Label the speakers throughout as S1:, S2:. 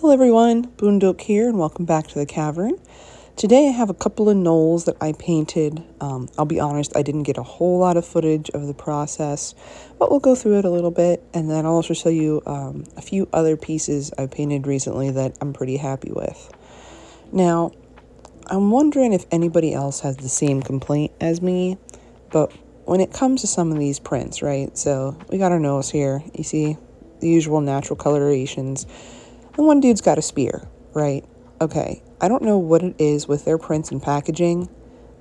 S1: Hello everyone, Boondoke here and welcome back to the cavern. Today I have a couple of gnolls that I painted. I'll be honest, I didn't get a whole lot of footage of the process, but we'll go through it a little bit, and then I'll also show you a few other pieces I painted recently that I'm pretty happy with. Now, I'm wondering if anybody else has the same complaint as me, but when it comes to some of these prints, right, so we got our nose here, you see the usual natural colorations. And one dude's got a spear, right? Okay, I don't know what it is with their prints and packaging,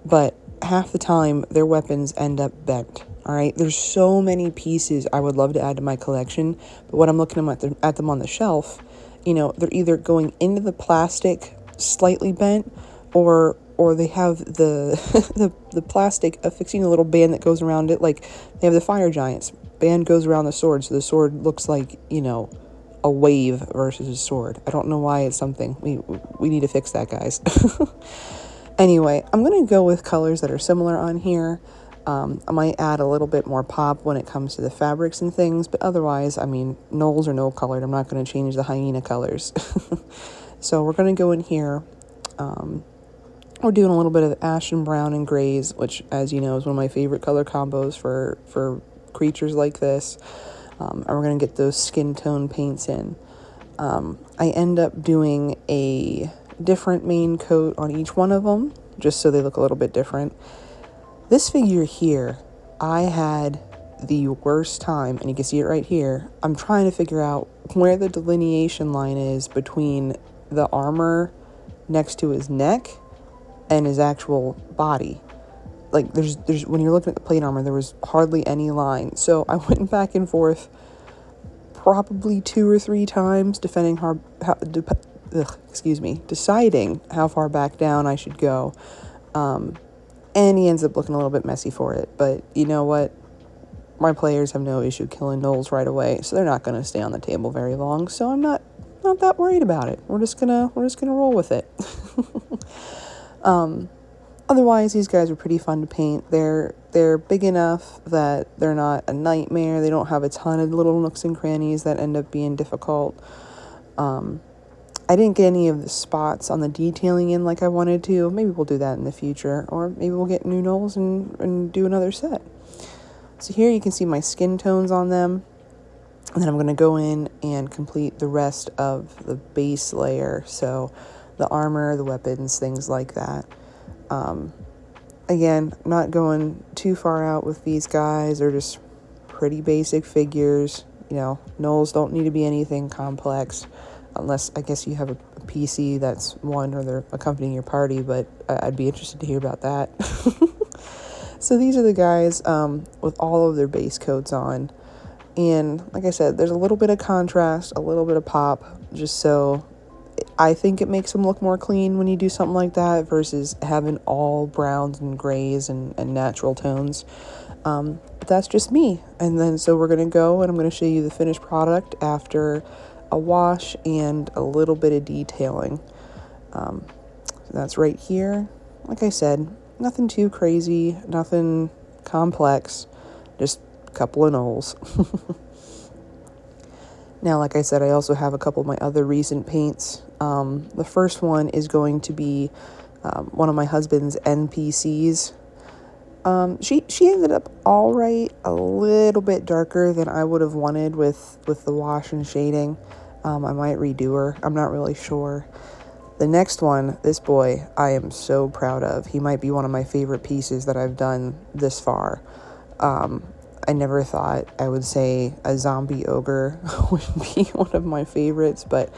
S1: but half the time their weapons end up bent, all right? There's so many pieces I would love to add to my collection, but when I'm looking at them on the shelf, you know, they're either going into the plastic slightly bent, or they have the the plastic affixing a little band that goes around it. Like they have the fire giants band goes around the sword, so the sword looks like, you know, a wave versus a sword. I don't know why it's something. We need to fix that, guys. Anyway, I'm going to go with colors that are similar on here. I might add a little bit more pop when it comes to the fabrics and things, but otherwise, I mean, gnolls are no colored. I'm not going to change the hyena colors. So we're going to go in here. We're doing a little bit of ashen brown and grays, which, as you know, is one of my favorite color combos for creatures like this. And we're going to get those skin tone paints in. I end up doing a different main coat on each one of them, just so they look a little bit different. This figure here, I had the worst time, and you can see it right here. I'm trying to figure out where the delineation line is between the armor next to his neck and his actual body. Like there's when you're looking at the plate armor, there was hardly any line. So I went back and forth probably 2 or 3 times, deciding how far back down I should go. And he ends up looking a little bit messy for it. But you know what? My players have no issue killing gnolls right away, so they're not going to stay on the table very long. So I'm not that worried about it. We're just gonna roll with it. Otherwise, these guys are pretty fun to paint. They're big enough that they're not a nightmare. They don't have a ton of little nooks and crannies that end up being difficult. I didn't get any of the spots on the detailing in like I wanted to. Maybe we'll do that in the future, or maybe we'll get new gnolls and do another set. So here you can see my skin tones on them, and then I'm going to go in and complete the rest of the base layer. So the armor, the weapons, things like that. Again, not going too far out with these guys. They're just pretty basic figures. You know, gnolls don't need to be anything complex, unless I guess you have a PC that's one or they're accompanying your party, but I'd be interested to hear about that. So these are the guys with all of their base coats on. And like I said, there's a little bit of contrast, a little bit of pop, just so I think it makes them look more clean when you do something like that versus having all browns and grays and natural tones. But that's just me. And then so we're going to go and I'm going to show you the finished product after a wash and a little bit of detailing. So that's right here. Like I said, nothing too crazy, nothing complex, just a couple of gnolls. Now, like I said, I also have a couple of my other recent paints. The first one is going to be one of my husband's NPCs. She ended up all right, a little bit darker than I would have wanted with the wash and shading. I might redo her. I'm not really sure. The next one, this boy, I am so proud of. He might be one of my favorite pieces that I've done this far. I never thought I would say a zombie ogre would be one of my favorites, but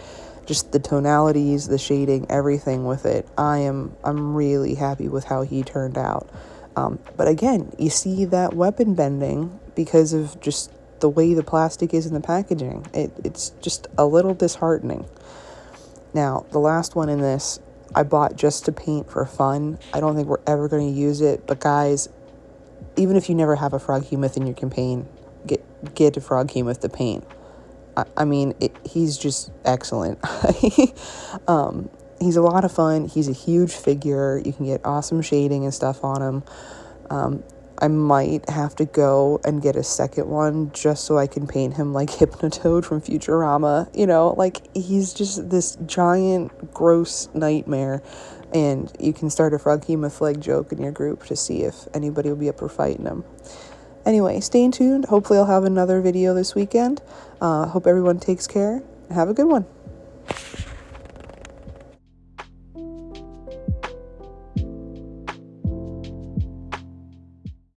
S1: just the tonalities, the shading, everything with it, I'm really happy with how he turned out. But again, you see that weapon bending because of just the way the plastic is in the packaging. It's just a little disheartening. Now, the last one in this, I bought just to paint for fun. I don't think we're ever going to use it, but guys, even if you never have a froghemoth in your campaign, get a froghemoth to paint. I mean, he's just excellent. He's a lot of fun. He's a huge figure. You can get awesome shading and stuff on him. I might have to go and get a second one just so I can paint him like Hypnotoad from Futurama. You know, like, he's just this giant, gross nightmare. And you can start a Froghemophleg joke in your group to see if anybody will be up for fighting him. Anyway, stay tuned. Hopefully I'll have another video this weekend. Hope everyone takes care. Have a good one.